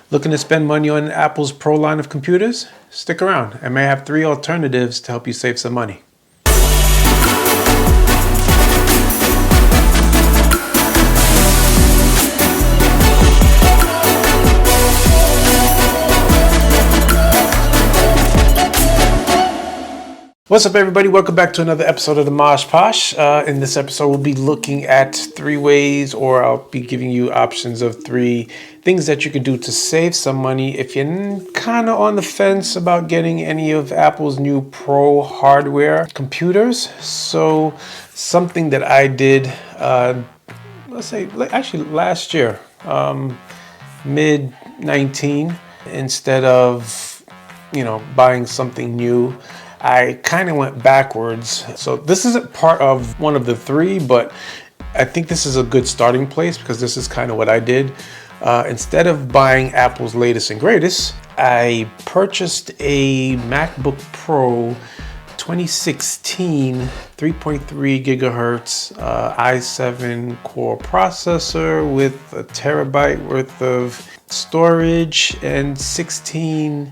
Looking to spend money on Apple's Pro line of computers? Stick around. I may have 3 alternatives to help you save some money. What's up, everybody? Welcome back to another episode of the Mosh Posh. In this episode, we'll be looking at 3 ways, or I'll be giving you options of 3 things that you can do to save some money if you're kind of on the fence about getting any of Apple's new Pro hardware computers. So something that I did, let's say, actually last year, mid-19, instead of, buying something new, I kind of went backwards. So this isn't part of one of the 3, but I think this is a good starting place because this is kind of what I did. Instead of buying Apple's latest and greatest, I purchased a MacBook Pro 2016 3.3 gigahertz i7 core processor with a terabyte worth of storage and 16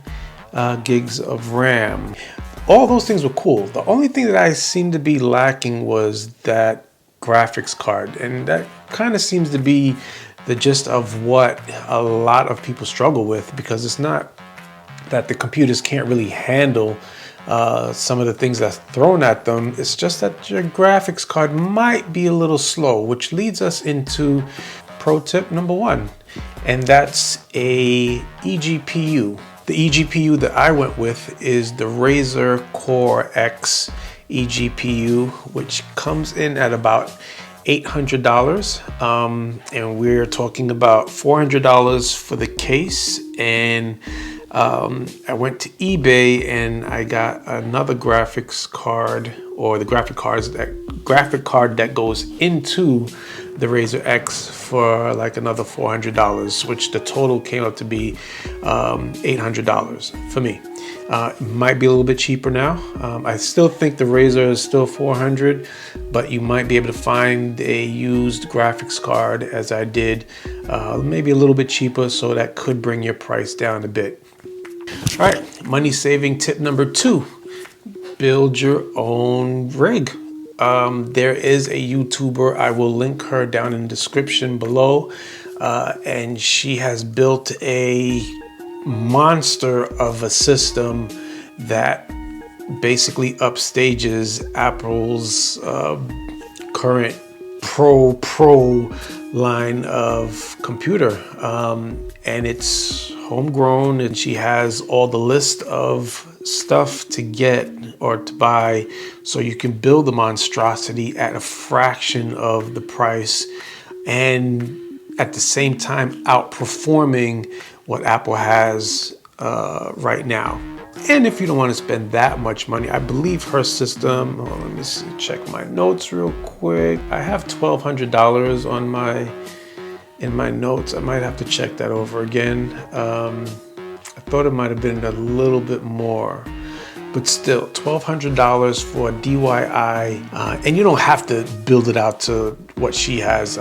gigs of RAM. All those things were cool. The only thing that I seemed to be lacking was that graphics card. And that kind of seems to be the gist of what a lot of people struggle with, because it's not that the computers can't really handle some of the things that's thrown at them. It's just that your graphics card might be a little slow, which leads us into pro tip number 1. And that's a eGPU. The eGPU that I went with is the Razer Core X eGPU, which comes in at about $800. And we're talking about $400 for the case. And I went to eBay and I got another graphics card, or the graphic card that goes into the Razer X for like another $400, which the total came up to be $800 for me. It might be a little bit cheaper now. I still think the Razer is still $400, but you might be able to find a used graphics card, as I did, maybe a little bit cheaper, so that could bring your price down a bit. All right, money saving tip number 2, build your own rig. There is a YouTuber, I will link her down in the description below, and she has built a monster of a system that basically upstages Apple's current Pro line of computer, and it's homegrown, and she has all the list of stuff to get or to buy, so you can build the monstrosity at a fraction of the price, and at the same time outperforming what Apple has right now. And if you don't want to spend that much money, I believe her system, let me see, check my notes real quick. I have $1,200 in my notes. I might have to check that over again. I thought it might have been a little bit more, but still $1,200 for a DIY, and you don't have to build it out to what she has.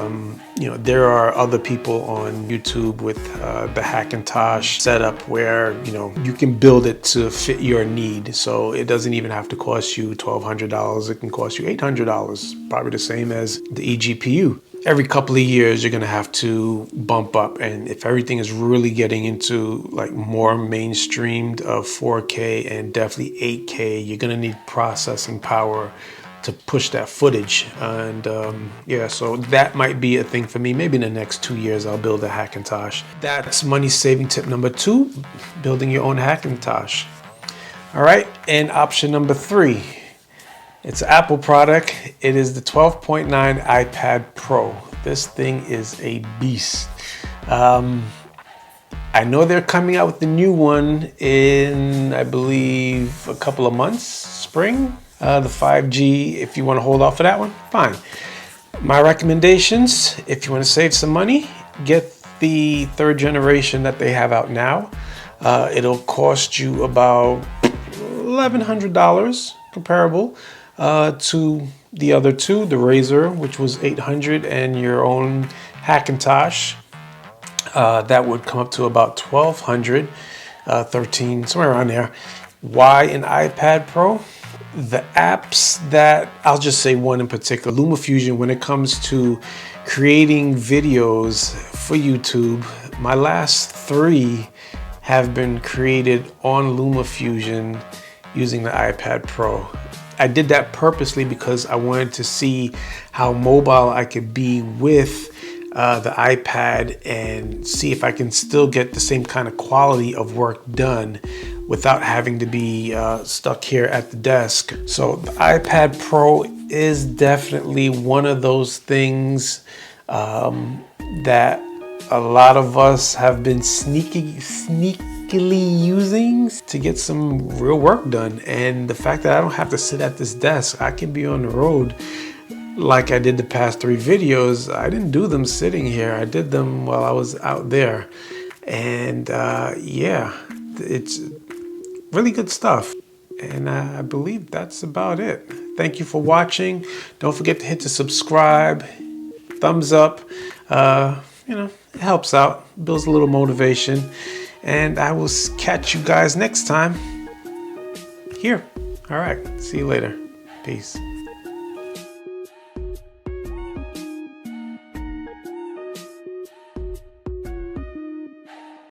There are other people on YouTube with the Hackintosh setup where you can build it to fit your need. So it doesn't even have to cost you $1,200. It can cost you $800, probably the same as the eGPU. Every couple of years, you're gonna have to bump up, and if everything is really getting into like more mainstreamed of 4K and definitely 8K, you're gonna need processing power to push that footage. And so that might be a thing for me. Maybe in the next 2 years, I'll build a Hackintosh. That's money saving tip number 2, building your own Hackintosh. All right, and option number 3. It's an Apple product. It is the 12.9 iPad Pro. This thing is a beast. I know they're coming out with the new one in, I believe, a couple of months, spring. The 5G, if you want to hold off for that one, fine. My recommendations, if you want to save some money, get the 3rd generation that they have out now. It'll cost you about $1,100, comparable to the other 2, the Razer, which was $800, and your own Hackintosh. that would come up to about 1200, 13, somewhere around there. Why an iPad Pro? The apps that, I'll just say one in particular, LumaFusion, when it comes to creating videos for YouTube, my last 3 have been created on LumaFusion using the iPad Pro. I did that purposely because I wanted to see how mobile I could be with the iPad and see if I can still get the same kind of quality of work done without having to be stuck here at the desk. So the iPad Pro is definitely one of those things that a lot of us have been sneakily using to get some real work done. And the fact that I don't have to sit at this desk, I can be on the road like I did the past 3 videos. I didn't do them sitting here. I did them while I was out there. And yeah, it's really good stuff. And I believe that's about it. Thank you for watching. Don't forget to hit the subscribe, thumbs up. You know, it helps out, builds a little motivation. And I will catch you guys next time here. All right, see you later. Peace.